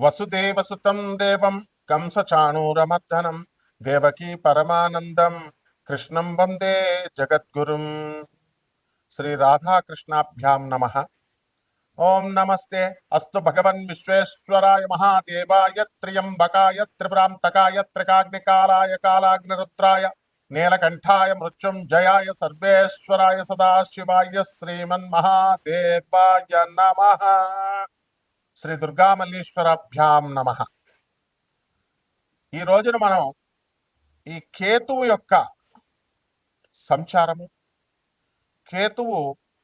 వసుదేవసుతం దేవం కంసచాణూరమర్దనం దేవకీ పరమానందం కృష్ణం వందే జగద్గురుం. శ్రీ రాధాకృష్ణాభ్యాం నమః. ఓం నమస్తే అస్తు భగవన్ విశ్వేశ్వరాయ మహాదేవాయ త్ర్యంబకాయ త్రిపురాంతకాయ త్రికాగ్నికాలాయ కాలాగ్నిరుద్రాయ నీలకంఠాయ మృత్యుంజయాయ సర్వేశ్వరాయ సదాశివాయ శ్రీమన్మహాదేవాయ నమః. శ్రీ దుర్గామల్లీశ్వరాభ్యాం నమః. ఈ రోజున మనం ఈ కేతువు యొక్క సంచారము, కేతువు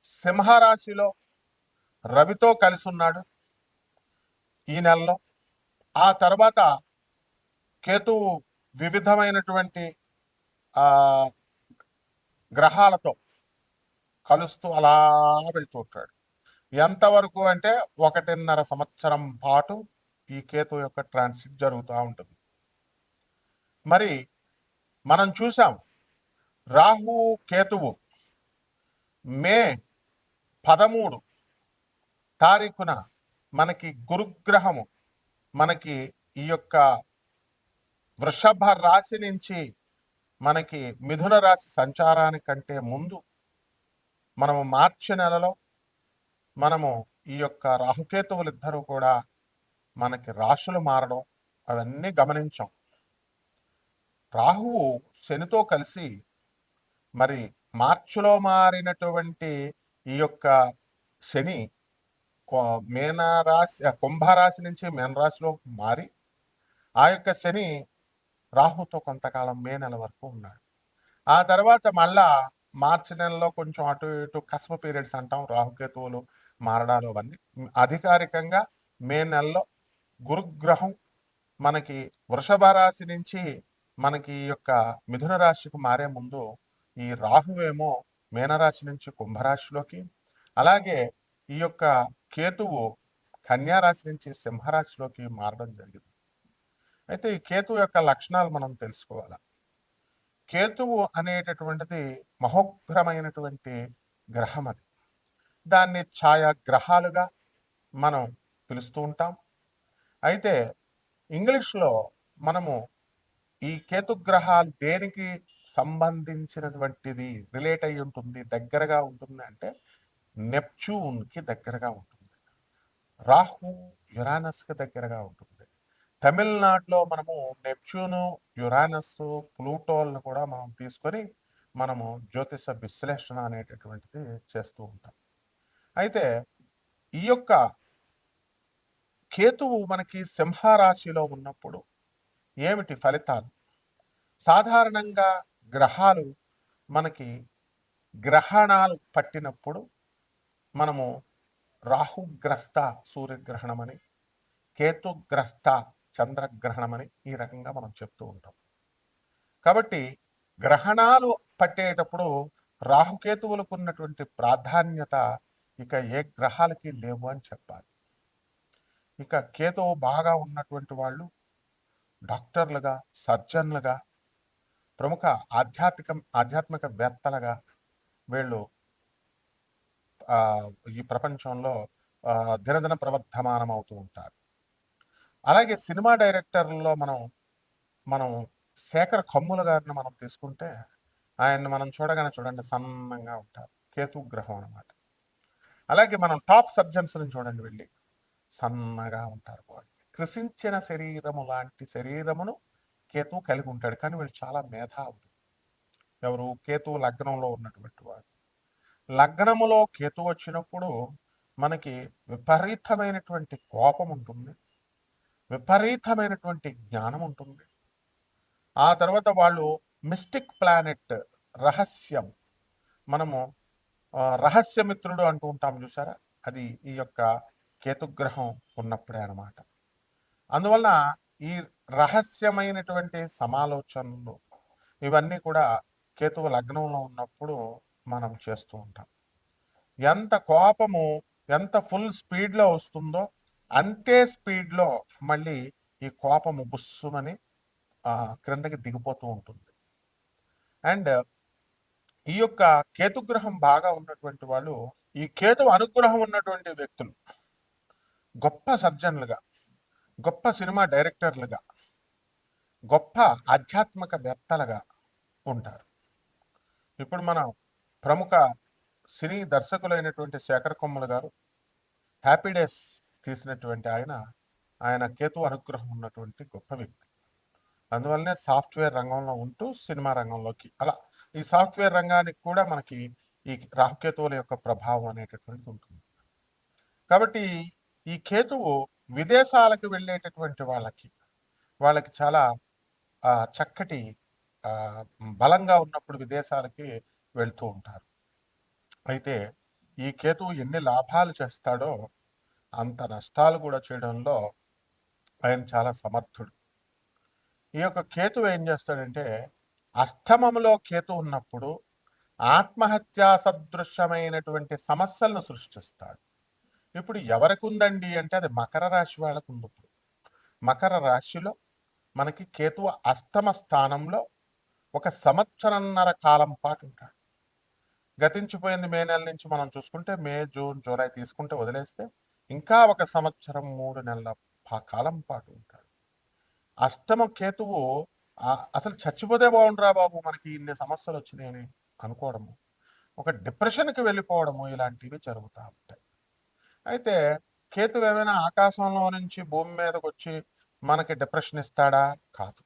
సింహరాశిలో రవితో కలిసి ఉన్నాడు ఈ నెలలో. ఆ తర్వాత కేతువు వివిధమైనటువంటి గ్రహాలతో కలుస్తూ అలా వెళ్తూ ఉంటాడు. ఎంతవరకు అంటే 1.5 సంవత్సరం పాటు ఈ కేతువు యొక్క ట్రాన్సిట్ జరుగుతూ ఉంటుంది. మరి మనం చూసాం, రాహు కేతువు మే 13 తారీఖున మనకి గురుగ్రహము మనకి ఈ యొక్క వృషభ రాశి నుంచి మనకి మిథున రాశి సంచారానికంటే ముందు మనము మార్చి నెలలో మనము ఈ యొక్క రాహుకేతువులు ఇద్దరు కూడా మనకి రాశులు మారడం అవన్నీ గమనించాం. రాహువు శనితో కలిసి మరి మార్చిలో మారినటువంటి ఈ యొక్క శని కుంభరాశి నుంచి మీనరాశిలో మారి ఆ యొక్క శని రాహుతో కొంతకాలం మే నెల వరకు ఉన్నాడు. ఆ తర్వాత మళ్ళా మార్చి నెలలో కొంచెం అటు ఇటు కస్మ పీరియడ్స్ అంటాం, రాహుకేతువులు మారడాలు అవన్నీ. అధికారికంగా మే నెలలో గురుగ్రహం మనకి వృషభ రాశి నుంచి మనకి ఈ యొక్క మిథున రాశికి మారే ముందు ఈ రాహువేమో మీనరాశి నుంచి కుంభరాశిలోకి, అలాగే ఈ యొక్క కేతువు కన్యారాశి నుంచి సింహరాశిలోకి మారడం జరిగింది. అయితే ఈ కేతువు యొక్క లక్షణాలు మనం తెలుసుకోవాలి. కేతువు అనేటటువంటిది మహోగ్రమైనటువంటి గ్రహం. అది దాన్ని ఛాయాగ్రహాలుగా మనం పిలుస్తూ ఉంటాం. అయితే ఇంగ్లీష్లో మనము ఈ కేతుగ్రహాలు దేనికి సంబంధించినటువంటిది రిలేట్ అయి ఉంటుంది, దగ్గరగా ఉంటుంది అంటే నెప్ట్యూన్కి దగ్గరగా ఉంటుంది, రాహు యురానస్కి దగ్గరగా ఉంటుంది. తమిళనాడులో మనము నెప్ట్యూను, యురానస్, ప్లూటోలను కూడా మనం తీసుకొని మనము జ్యోతిష విశ్లేషణ అనేటటువంటిది చేస్తూ ఉంటాం. అయితే ఈ యొక్క కేతువు మనకి సింహరాశిలో ఉన్నప్పుడు ఏమిటి ఫలితాలు? సాధారణంగా గ్రహాలు మనకి గ్రహణాలు పట్టినప్పుడు మనము రాహుగ్రస్త సూర్యగ్రహణం అని, కేతుగ్రస్త చంద్రగ్రహణం అని ఈ రకంగా మనం చెప్తూ ఉంటాం. కాబట్టి గ్రహణాలు పట్టేటప్పుడు రాహుకేతువులకు ఉన్నటువంటి ప్రాధాన్యత ఇక ఏ గ్రహాలకి లేవు అని చెప్పాలి. ఇక కేతువు బాగా ఉన్నటువంటి వాళ్ళు డాక్టర్లుగా, సర్జన్లుగా, ప్రముఖ ఆధ్యాత్మికవేత్తలుగా వీళ్ళు ఈ ప్రపంచంలో దినదిన ప్రవర్ధమానం అవుతూ ఉంటారు. అలాగే సినిమా డైరెక్టర్లలో మనం శేఖర్ కమ్ముల గారిని మనం తీసుకుంటే ఆయన్ని మనం చూడండి, సన్నంగా ఉంటారు, కేతు గ్రహం అనమాట. అలాగే మనం టాప్ సర్జన్స్ని చూడండి, వెళ్ళి సన్నగా ఉంటారు. వాళ్ళు కృషించిన శరీరము లాంటి శరీరమును కేతువు కలిగి ఉంటాడు, కానీ వీళ్ళు చాలా మేధావులు. ఎవరు? కేతువు లగ్నంలో ఉన్నటువంటి వాడు. లగ్నములో కేతు వచ్చినప్పుడు మనకి విపరీతమైనటువంటి కోపం ఉంటుంది, విపరీతమైనటువంటి జ్ఞానం ఉంటుంది. ఆ తర్వాత వాళ్ళు మిస్టిక్ ప్లానెట్, రహస్యం, మనము రహస్యమిత్రుడు అంటూ ఉంటాం చూసారా, అది ఈ యొక్క కేతుగ్రహం ఉన్నప్పుడే అనమాట. అందువలన ఈ రహస్యమైనటువంటి సమాలోచనలు ఇవన్నీ కూడా కేతువు లగ్నంలో ఉన్నప్పుడు మనం చేస్తూ ఉంటాం. ఎంత కోపము ఎంత ఫుల్ స్పీడ్లో వస్తుందో అంతే స్పీడ్లో మళ్ళీ ఈ కోపము బుస్సుమని క్రిందకి దిగిపోతూ ఉంటుంది. అండ్ ఈ యొక్క కేతుగ్రహం బాగా ఉన్నటువంటి వాళ్ళు, ఈ కేతు అనుగ్రహం ఉన్నటువంటి వ్యక్తులు గొప్ప సర్జన్లుగా, గొప్ప సినిమా డైరెక్టర్లుగా, గొప్ప ఆధ్యాత్మికవేత్తలుగా ఉంటారు. ఇప్పుడు మనం ప్రముఖ సినీ దర్శకులైనటువంటి శేఖర్ కమ్ముల గారు 'హ్యాపీ డేస్' తీసినటువంటి ఆయన కేతు అనుగ్రహం ఉన్నటువంటి గొప్ప వ్యక్తి. అందువల్లనే సాఫ్ట్‌వేర్ రంగంలో ఉంటూ సినిమా రంగంలోకి అలా ఈ సాఫ్ట్‌వేర్ రంగానికి కూడా మనకి ఈ రాహుకేతువుల యొక్క ప్రభావం అనేటటువంటిది ఉంటుంది. కాబట్టి ఈ కేతువు విదేశాలకు వెళ్ళేటటువంటి వాళ్ళకి చాలా చక్కటి బలంగా ఉన్నప్పుడు విదేశాలకి వెళ్తూ ఉంటారు. అయితే ఈ కేతువు ఎన్ని లాభాలు చేస్తాడో అంత నష్టాలు కూడా చేయడంలో ఆయన చాలా సమర్థుడు. ఈ యొక్క కేతువు ఏం చేస్తాడంటే అష్టమములో కేతు ఉన్నప్పుడు ఆత్మహత్యా సదృశ్యమైనటువంటి సమస్యలను సృష్టిస్తాడు. ఇప్పుడు ఎవరికి ఉందండి అంటే అది మకర రాశి వాళ్ళకు ఉంది. ఇప్పుడు మకర రాశిలో మనకి కేతువు అష్టమ స్థానంలో ఒక సంవత్సరన్నర కాలం పాటు ఉంటాడు. గతించిపోయింది మే నెల నుంచి మనం చూసుకుంటే మే, జూన్, జూలై తీసుకుంటే వదిలేస్తే ఇంకా ఒక సంవత్సరం 3 నెలల కాలం పాటు ఉంటాడు. అష్టమ కేతువు అసలు చచ్చిపోతే బాగుండురా బాబు మనకి ఇన్ని సమస్యలు వచ్చినాయని అనుకోవడము, ఒక డిప్రెషన్కి వెళ్ళిపోవడము ఇలాంటివి జరుగుతూ ఉంటాయి. అయితే కేతువు ఏమైనా ఆకాశంలో నుంచి భూమి మీదకి వచ్చి మనకి డిప్రెషన్ ఇస్తాడా? కాదు.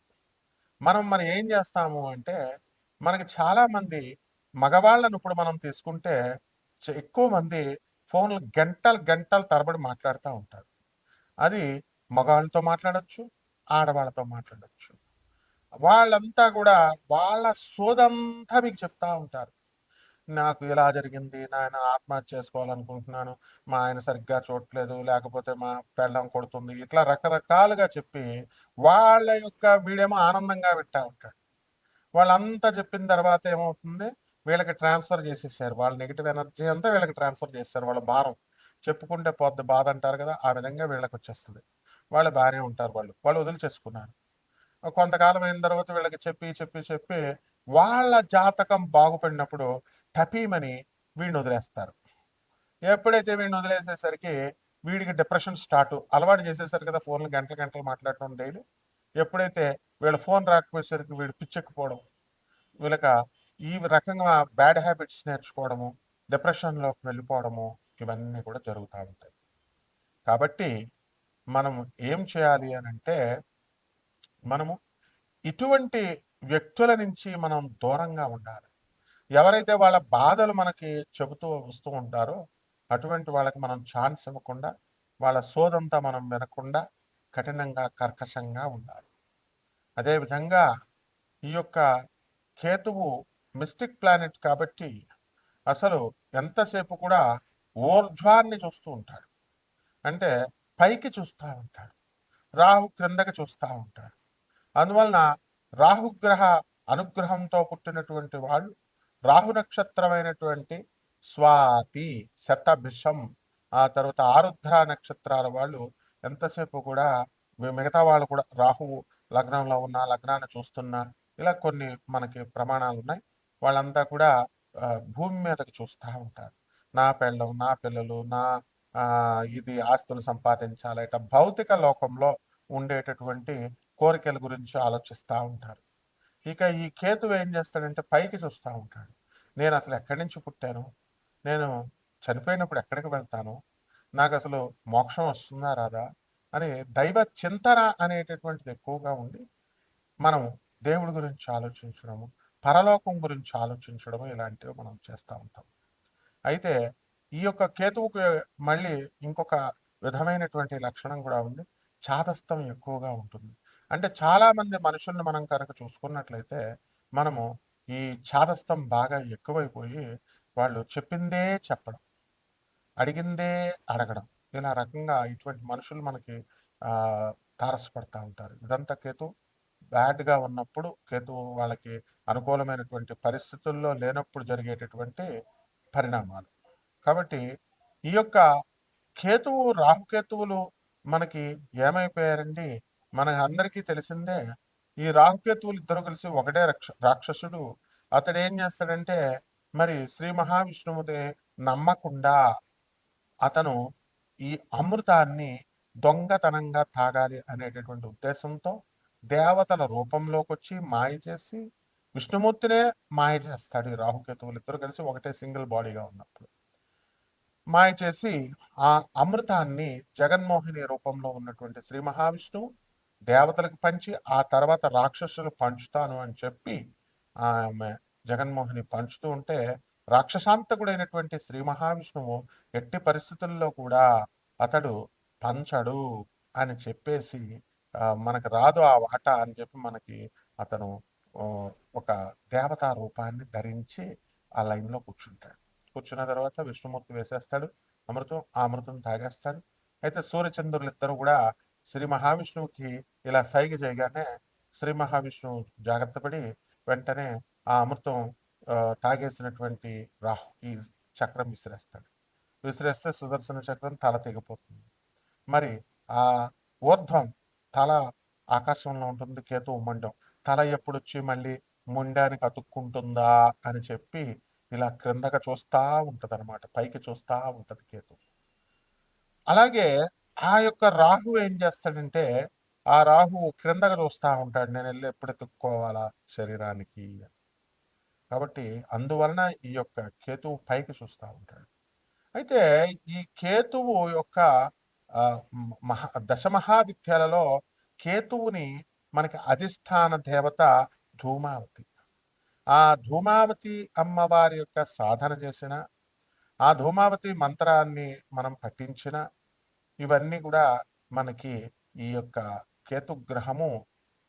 మనం మరి ఏం చేస్తాము అంటే మనకి చాలామంది మగవాళ్ళను ఇప్పుడు మనం తీసుకుంటే ఎక్కువ మంది ఫోన్లు గంటలు గంటలు తరబడి మాట్లాడుతూ ఉంటారు. అది మగవాళ్ళతో మాట్లాడచ్చు, ఆడవాళ్ళతో మాట్లాడచ్చు. వాళ్ళంతా కూడా వాళ్ళ సోదంతా మీకు చెప్తా ఉంటారు. నాకు ఇలా జరిగింది, నాయన ఆత్మహత్య చేసుకోవాలనుకుంటున్నాను, మా ఆయన సరిగ్గా చూడట్లేదు, లేకపోతే మా పెళ్ళం కొడుతుంది, ఇట్లా రకరకాలుగా చెప్పి వాళ్ళ యొక్క వీడేమో ఆనందంగా వింటా ఉంటాడు. వాళ్ళంతా చెప్పిన తర్వాత ఏమవుతుంది, వీళ్ళకి ట్రాన్స్ఫర్ చేసేసారు. వాళ్ళ నెగిటివ్ ఎనర్జీ అంతా వీళ్ళకి ట్రాన్స్ఫర్ చేస్తారు. వాళ్ళ భారం చెప్పుకుంటే పోద్ది బాధ అంటారు కదా, ఆ విధంగా వీళ్ళకి వచ్చేస్తుంది. వాళ్ళు బాగానే ఉంటారు, వాళ్ళు వదిలిచేసుకున్నారు. కొంతకాలం అయిన తర్వాత వీళ్ళకి చెప్పి చెప్పి చెప్పి వాళ్ళ జాతకం బాగుపడినప్పుడు టపీమని వీడిని వదిలేస్తారు. ఎప్పుడైతే వీడిని వదిలేసేసరికి వీడికి డిప్రెషన్ స్టార్ట్. అలవాటు చేసేసరికి కదా ఫోన్లు గంటలు గంటలు మాట్లాడటం డైలీ. ఎప్పుడైతే వీళ్ళ ఫోన్ రాకపోయేసరికి వీడు పిచ్చెక్కిపోవడం, వీళ్ళక ఈ రకంగా బ్యాడ్ హ్యాబిట్స్ నేర్చుకోవడము, డిప్రెషన్లోకి వెళ్ళిపోవడము, ఇవన్నీ కూడా జరుగుతూ ఉంటాయి. కాబట్టి మనం ఏం చేయాలి అని అంటే మనము ఇటువంటి వ్యక్తుల నుంచి మనం దూరంగా ఉండాలి. ఎవరైతే వాళ్ళ బాధలు మనకి చెబుతూ వస్తూ ఉంటారో అటువంటి వాళ్ళకి మనం ఛాన్స్ ఇవ్వకుండా, వాళ్ళ సోదంతా మనం వినకుండా కఠినంగా కర్కశంగా ఉండాలి. అదేవిధంగా ఈ యొక్క కేతువు మిస్టిక్ ప్లానెట్ కాబట్టి అసలు ఎంతసేపు కూడా ఊర్ధ్వాన్ని చూస్తూ ఉంటాడు. అంటే పైకి చూస్తూ ఉంటాడు. రాహు క్రిందకి చూస్తూ ఉంటాడు. అందువలన రాహుగ్రహ అనుగ్రహంతో పుట్టినటువంటి వాళ్ళు రాహు నక్షత్రమైనటువంటి స్వాతి, శతభిషం, ఆ తర్వాత ఆరుద్ర నక్షత్రాల వాళ్ళు ఎంతసేపు కూడా మిగతా వాళ్ళు కూడా రాహువు లగ్నంలో ఉన్న లగ్నాన్ని చూస్తున్నా ఇలా కొన్ని మనకి ప్రమాణాలు ఉన్నాయి. వాళ్ళంతా కూడా భూమి మీదకి చూస్తూ ఉంటారు. నా పెళ్ళం, నా పిల్లలు, నా ఇది ఆస్తులు సంపాదించాలి, ఇట్లా భౌతిక లోకంలో ఉండేటటువంటి కోరికల గురించి ఆలోచిస్తూ ఉంటారు. ఇక ఈ కేతువు ఏం చేస్తాడంటే పైకి చూస్తూ ఉంటాడు. నేను అసలు ఎక్కడి నుంచి పుట్టాను, నేను చనిపోయినప్పుడు ఎక్కడికి వెళ్తాను, నాకు అసలు మోక్షం వస్తుందా రాదా అని దైవ చింతన అనేటటువంటిది ఎక్కువగా ఉండి మనం దేవుడి గురించి ఆలోచించడము, పరలోకం గురించి ఆలోచించడము ఇలాంటివి మనం చేస్తూ ఉంటాం. అయితే ఈ యొక్క కేతువుకి మళ్ళీ ఇంకొక విధమైనటువంటి లక్షణం కూడా ఉంది. చాదస్తం ఎక్కువగా ఉంటుంది. అంటే చాలామంది మనుషుల్ని మనం కనుక చూసుకున్నట్లయితే మనము ఈ చాదస్తం బాగా ఎక్కువైపోయి వాళ్ళు చెప్పిందే చెప్పడం, అడిగిందే అడగడం, ఇలా రకంగా ఇటువంటి మనుషులు మనకి తారసపడతా ఉంటారు. ఇదంతా కేతు బ్యాడ్గా ఉన్నప్పుడు, కేతువు వాళ్ళకి అనుకూలమైనటువంటి పరిస్థితుల్లో లేనప్పుడు జరిగేటటువంటి పరిణామాలు. కాబట్టి ఈ యొక్క కేతువు, రాహుకేతువులు మనకి ఏమైపోయారండి, మన అందరికీ తెలిసిందే. ఈ రాహుకేతువులు ఇద్దరు కలిసి ఒకటే రాక్షసుడు. అతడు ఏం చేస్తాడంటే మరి శ్రీ మహావిష్ణువుని నమ్మకుండా అతను ఈ అమృతాన్ని దొంగతనంగా తాగాలి అనేటటువంటి ఉద్దేశంతో దేవతల రూపంలోకొచ్చి మాయ చేసి విష్ణుమూర్తినే మాయ చేస్తాడు. ఈ రాహుకేతువులు ఇద్దరు కలిసి ఒకటే సింగిల్ బాడీగా ఉన్నప్పుడు మాయ చేసి ఆ అమృతాన్ని జగన్మోహిని రూపంలో ఉన్నటువంటి శ్రీ మహావిష్ణువు దేవతలకు పంచి ఆ తర్వాత రాక్షసులు పంచుతాను అని చెప్పి ఆమె జగన్మోహిని పంచుతూ ఉంటే రాక్షసాంతకుడైనటువంటి శ్రీ మహావిష్ణువు ఎట్టి పరిస్థితుల్లో కూడా అతడు పంచడు అని చెప్పేసి మనకు రాదు ఆ వాట అని చెప్పి మనకి అతను ఒక దేవతా రూపాన్ని ధరించి ఆ లైన్లో కూర్చుంటాడు. కూర్చున్న తర్వాత విష్ణుమూర్తి వేసేస్తాడు అమృతం. ఆ అమృతం తాగేస్తాడు. అయితే సూర్యచంద్రులు ఇద్దరు కూడా శ్రీ మహావిష్ణువుకి ఇలా సైగ చేయగానే శ్రీ మహావిష్ణువు జాగ్రత్త పడి వెంటనే ఆ అమృతం తాగేసినటువంటి రాహుకి చక్రం విసిరేస్తాడు. విసిరేస్తే సుదర్శన చక్రం తల తెగిపోతుంది. మరి ఆ ఊర్ధ్వం తల ఆకాశంలో ఉంటుంది, కేతువు మండం. తల ఎప్పుడొచ్చి మళ్ళీ ముండానికి అతుక్కుంటుందా అని చెప్పి ఇలా క్రిందగా చూస్తా ఉంటది అనమాట, పైకి చూస్తా ఉంటది కేతు. అలాగే ఆ యొక్క రాహు ఏం చేస్తాడంటే ఆ రాహు క్రిందగా చూస్తా ఉంటాడు, నేను వెళ్ళి ఎప్పుడు ఎత్తుక్కోవాలా శరీరానికి. కాబట్టి అందువలన ఈ యొక్క కేతువు పైకి చూస్తూ ఉంటాడు. అయితే ఈ కేతువు యొక్క దశమహావిద్యలలో కేతువుని మనకి అధిష్టాన దేవత ధూమావతి. ఆ ధూమావతి అమ్మవారి యొక్క సాధన చేసిన, ఆ ధూమావతి మంత్రాన్ని మనం పఠించిన, ఇవన్నీ కూడా మనకి ఈ యొక్క కేతుగ్రహము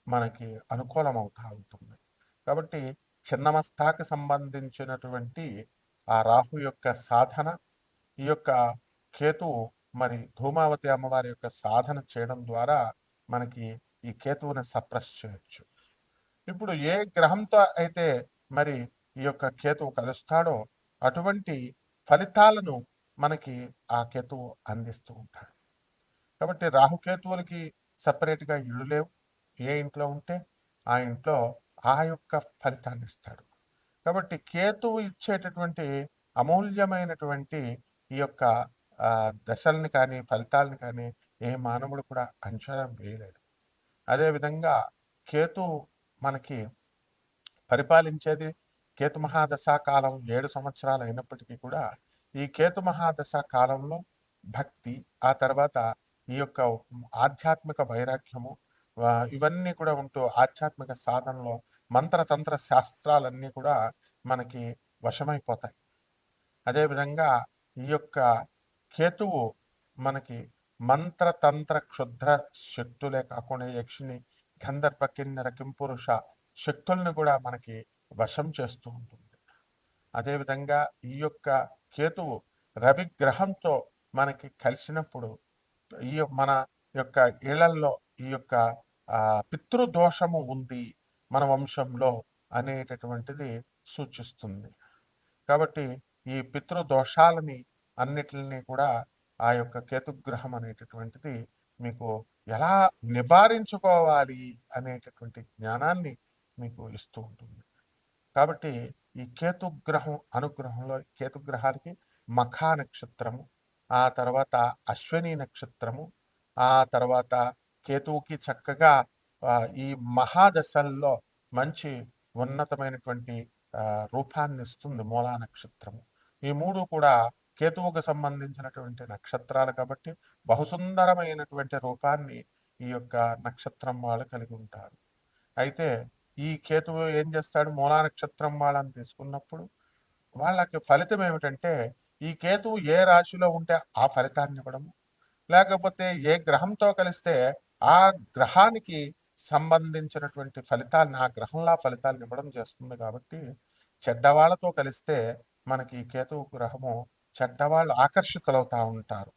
మనకి అనుకూలమవుతూ ఉంటుంది. కాబట్టి చిన్నమస్తాకి సంబంధించినటువంటి ఆ రాహు యొక్క సాధన, ఈ యొక్క కేతువు మరి ధూమావతి అమ్మవారి యొక్క సాధన చేయడం ద్వారా మనకి ఈ కేతువుని సప్రెస్ చేయొచ్చు. ఇప్పుడు ఏ గ్రహంతో అయితే మరి ఈ యొక్క కేతువు కలుస్తాడో అటువంటి ఫలితాలను మనకి ఆ కేతువు అందిస్తూ ఉంటాడు. కాబట్టి రాహుకేతువులకి సపరేట్గా ఇళ్ళు లేవు. ఏ ఇంట్లో ఉంటే ఆ ఇంట్లో ఆ యొక్క ఫలితాన్ని ఇస్తాడు. కాబట్టి కేతువు ఇచ్చేటటువంటి అమూల్యమైనటువంటి ఈ యొక్క దశల్ని కానీ ఫలితాలని కానీ ఏ మానవుడు కూడా అంచనా వేయలేడు. అదేవిధంగా కేతు మనకి పరిపాలించేది కేతు మహాదశా కాలం 7 సంవత్సరాలు అయినప్పటికీ కూడా ఈ కేతు మహాదశా కాలంలో భక్తి, ఆ తర్వాత ఈ యొక్క ఆధ్యాత్మిక వైరాగ్యము, ఇవన్నీ కూడా ఉంటూ ఆధ్యాత్మిక సాధనలో మంత్రతంత్ర శాస్త్రాలన్నీ కూడా మనకి వశమైపోతాయి. అదేవిధంగా ఈ యొక్క కేతువు మనకి మంత్రతంత్ర క్షుద్ర శక్తులే కాకుండా యక్షిని గంధర్వ కిన్నెర కింపురుష శక్తుల్ని కూడా మనకి వశం చేస్తూ ఉంటుంది. అదేవిధంగా ఈ యొక్క కేతువు రవి గ్రహంతో మనకి కలిసినప్పుడు ఈ మన యొక్క ఇళ్లల్లో ఈ యొక్క పితృదోషము ఉంది మన వంశంలో అనేటటువంటిది సూచిస్తుంది. కాబట్టి ఈ పితృదోషాలని అన్నిటిని కూడా ఆ యొక్క కేతుగ్రహం అనేటటువంటిది మీకు ఎలా నివారించుకోవాలి అనేటటువంటి జ్ఞానాన్ని మీకు ఇస్తూ ఉంటుంది. కాబట్టి ఈ కేతుగ్రహం అనుగ్రహంలో కేతుగ్రహానికి మఖా నక్షత్రము, ఆ తర్వాత అశ్విని నక్షత్రము, ఆ తర్వాత కేతువుకి చక్కగా ఈ మహాదశల్లో మంచి ఉన్నతమైనటువంటి రూపాన్ని ఇస్తుంది మూలా నక్షత్రము. ఈ మూడు కూడా కేతువుకు సంబంధించినటువంటి నక్షత్రాలు కాబట్టి బహుసుందరమైనటువంటి రూపాన్ని ఈ యొక్క నక్షత్రం వాళ్ళు కలిగి ఉంటారు. అయితే ఈ కేతువు ఏం చేస్తాడు, మూలా నక్షత్రం వాళ్ళని తీసుకున్నప్పుడు వాళ్ళకి ఫలితం ఏమిటంటే ఈ కేతువు ఏ రాశిలో ఉంటే ఆ ఫలితాన్ని ఇవ్వడము, లేకపోతే ఏ గ్రహంతో కలిస్తే ఆ గ్రహానికి సంబంధించినటువంటి ఫలితాలను ఆ గ్రహంలా ఫలితాలను ఇవ్వడం చేస్తుంది. కాబట్టి చెడ్డవాళ్లతో కలిస్తే మనకి కేతువు గ్రహము చెడ్డవాళ్ళు ఆకర్షితులవుతూ ఉంటారు.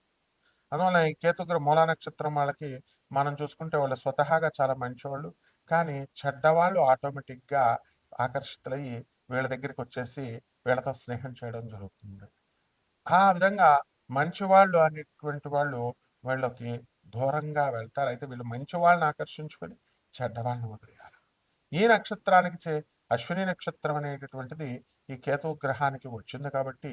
అందువల్ల ఈ కేతుగ్రహ మూలా నక్షత్రం వాళ్ళకి మనం చూసుకుంటే వాళ్ళు స్వతహాగా చాలా మంచివాళ్ళు, కానీ చెడ్డవాళ్ళు ఆటోమేటిక్గా ఆకర్షితులయ్యి వీళ్ళ దగ్గరికి వచ్చేసి వీళ్ళతో స్నేహం చేయడం జరుగుతుంది. ఆ విధంగా మంచివాళ్ళు అనేటువంటి వాళ్ళు వీళ్ళకి దూరంగా వెళ్తారు. అయితే వీళ్ళు మంచి వాళ్ళని ఆకర్షించుకొని చెడ్డవాళ్ళని వదిలేయాలి. ఈ నక్షత్రానికి అశ్విని నక్షత్రం అనేటటువంటిది ఈ కేతు గ్రహానికి వచ్చింది కాబట్టి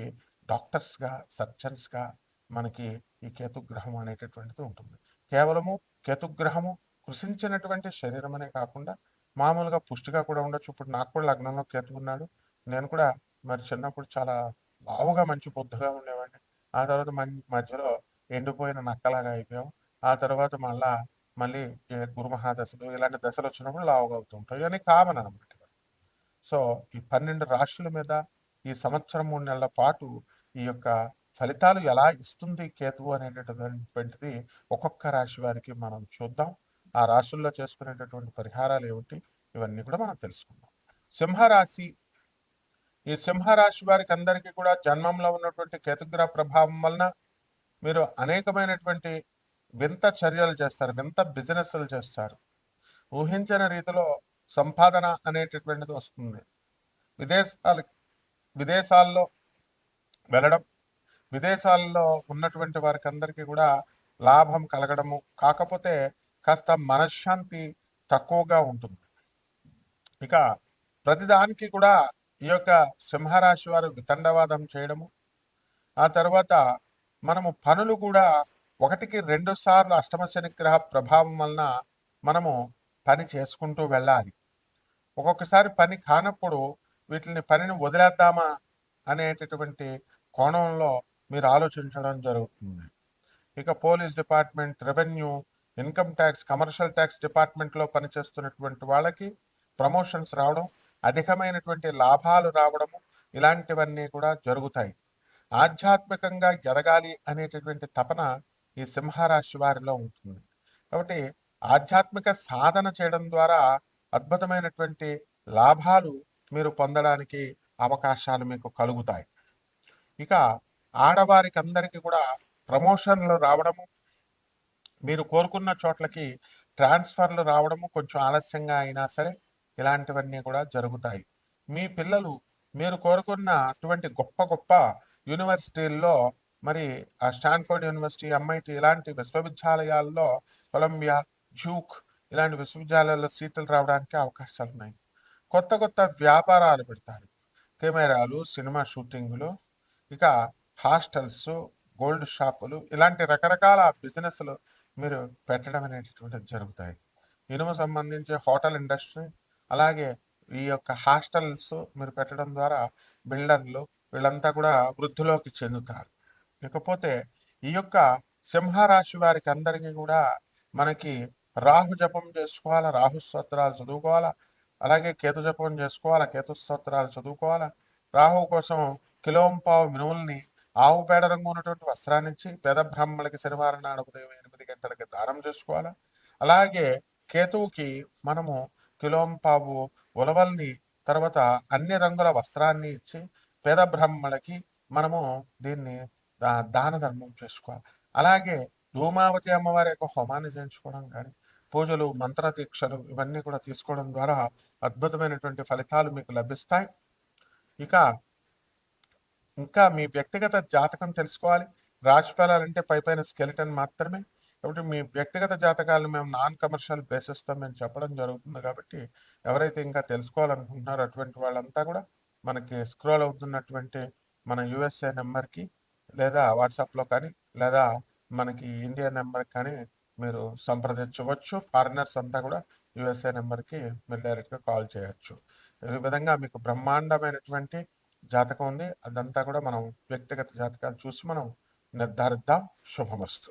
డాక్టర్స్గా, సర్జన్స్గా మనకి ఈ కేతు గ్రహం అనేటటువంటిది ఉంటుంది. కేవలము కేతుగ్రహము కృషించినటువంటి శరీరం అనే కాకుండా మామూలుగా పుష్టిగా కూడా ఉండొచ్చు. ఇప్పుడు నాకు కూడా లగ్నంలో కేతు ఉన్నాడు. నేను కూడా మరి చిన్నప్పుడు చాలా లావుగా మంచి బొద్దుగా ఉండేవాడిని. ఆ తర్వాత మధ్యలో ఎండిపోయిన నక్కలాగా అయిపోయాం. ఆ తర్వాత మళ్ళీ గురుమహాదశలు ఇలాంటి దశలు వచ్చినప్పుడు లావుగా అవుతూ ఉంటాం. ఇవన్నీ కామన్ అనమాట. సో ఈ 12 రాశుల మీద ఈ సంవత్సరం 3 నెలల పాటు ఈ యొక్క ఫలితాలు ఎలా ఇస్తుంది కేతువు అనేటటువంటిది ఒక్కొక్క రాశి వారికి మనం చూద్దాం. ఆ రాశుల్లో చేసుకునేటటువంటి పరిహారాలు ఏమిటి, ఇవన్నీ కూడా మనం తెలుసుకుందాం. సింహరాశి, ఈ సింహరాశి వారికి అందరికీ కూడా జన్మంలో ఉన్నటువంటి కేతుగ్రహ ప్రభావం వలన మీరు అనేకమైనటువంటి వింత చర్యలు చేస్తారు, వింత బిజినెస్లు చేస్తారు. ఊహించని రీతిలో సంపాదన అనేటటువంటిది వస్తుంది. విదేశాల్లో వెళ్ళడం, విదేశాల్లో ఉన్నటువంటి వారికి అందరికీ కూడా లాభం కలగడము, కాకపోతే కాస్త మనశ్శాంతి తక్కువగా ఉంటుంది. ఇక ప్రతిదానికి కూడా ఈ యొక్క సింహరాశి వారు వితండవాదం చేయడము, ఆ తర్వాత మనము పనులు కూడా 1కి 2 సార్లు అష్టమ శని గ్రహ ప్రభావం వలన మనము పని చేసుకుంటూ వెళ్ళాలి. ఒక్కొక్కసారి పని కానప్పుడు పనిని వదిలేద్దామా అనేటటువంటి కోణంలో మీరు ఆలోచించడం జరుగుతుంది. ఇక police department, revenue, income tax, commercial tax డిపార్ట్మెంట్లో పనిచేస్తున్నటువంటి వాళ్ళకి ప్రమోషన్స్ రావడం, అధికమైనటువంటి లాభాలు రావడము, ఇలాంటివన్నీ కూడా జరుగుతాయి. ఆధ్యాత్మికంగా ఎదగాలి అనేటటువంటి తపన ఈ సింహరాశి వారిలో ఉంటుంది. కాబట్టి ఆధ్యాత్మిక సాధన చేయడం ద్వారా అద్భుతమైనటువంటి లాభాలు మీరు పొందడానికి అవకాశాలు మీకు కలుగుతాయి. ఇక ఆడవారికి అందరికీ కూడా ప్రమోషన్లు రావడము, మీరు కోరుకున్న చోట్లకి ట్రాన్స్ఫర్లు రావడము కొంచెం ఆలస్యంగా అయినా సరే ఇలాంటివన్నీ కూడా జరుగుతాయి. మీ పిల్లలు మీరు కోరుకున్న అటువంటి గొప్ప గొప్ప యూనివర్సిటీల్లో, మరి ఆ స్టాన్ఫర్డ్ యూనివర్సిటీ, ఎంఐటి ఇలాంటి విశ్వవిద్యాలయాల్లో, కొలంబియా, డ్యూక్ ఇలాంటి విశ్వవిద్యాలయాల్లో సీట్లు రావడానికి అవకాశాలు ఉన్నాయి. కొత్త కొత్త వ్యాపారాలు పెడతారు. కెమెరాలు, సినిమా షూటింగులు, ఇక హాస్టల్స్, గోల్డ్ షాపులు ఇలాంటి రకరకాల బిజినెస్లు మీరు పెట్టడం అనేటటువంటిది జరుగుతాయి. ఇనుము సంబంధించి హోటల్ ఇండస్ట్రీ, అలాగే ఈ యొక్క హాస్టల్స్ మీరు పెట్టడం ద్వారా బిల్డర్లు వీళ్ళంతా కూడా వృద్ధిలోకి చెందుతారు. ఇకపోతే ఈ యొక్క సింహరాశి వారికి అందరికీ కూడా మనకి రాహు జపం చేసుకోవాలా, రాహు స్తోత్రాలు చదువుకోవాలా, అలాగే కేతు జపం చేసుకోవాలా, కేతు స్తోత్రాలు చదువుకోవాలా. రాహు కోసం కిలోంపావు మినుముల్ని ఆవు పేడ రంగు ఉన్నటువంటి వస్త్రాన్ని ఇచ్చి పేద బ్రాహ్మణులకి శనివారం నాడు ఉదయం 8 గంటలకి దానం చేసుకోవాలా. అలాగే కేతువుకి మనము కిలోంపావు ఉలవల్ని, తర్వాత అన్ని రంగుల వస్త్రాన్ని ఇచ్చి పేద బ్రాహ్మణులకి మనము దీన్ని దాన ధర్మం చేసుకోవాలి. అలాగే ధూమావతి అమ్మవారి యొక్క హోమాన్ని చేయించుకోవడం కానీ, పూజలు, మంత్ర దీక్షలు ఇవన్నీ కూడా తీసుకోవడం ద్వారా అద్భుతమైనటువంటి ఫలితాలు మీకు లభిస్తాయి. ఇంకా మీ వ్యక్తిగత జాతకం తెలుసుకోవాలి. రాశి ఫలాలంటే పైపైన స్కెలిటన్ మాత్రమే. కాబట్టి మీ వ్యక్తిగత జాతకాలను మేము నాన్ కమర్షియల్ బేసిస్తో మేము చెప్పడం జరుగుతుంది. కాబట్టి ఎవరైతే ఇంకా తెలుసుకోవాలనుకుంటున్నారో అటువంటి వాళ్ళంతా కూడా మనకి స్క్రోల్ అవుతున్నటువంటి మన యుఎస్ఏ నెంబర్కి, లేదా వాట్సాప్లో కానీ, లేదా మనకి ఇండియా నెంబర్కి కానీ మీరు సంప్రదించవచ్చు. ఫారినర్స్ అంతా కూడా యుఎస్ఏ నెంబర్కి మీరు డైరెక్ట్గా కాల్ చేయొచ్చు. ఈ విధంగా మీకు బ్రహ్మాండమైనటువంటి జాతకం ఉంది. అదంతా కూడా మనం వ్యక్తిగత జాతకాలు చూసి మనం నిర్ధారిద్దాం. శుభమస్తు.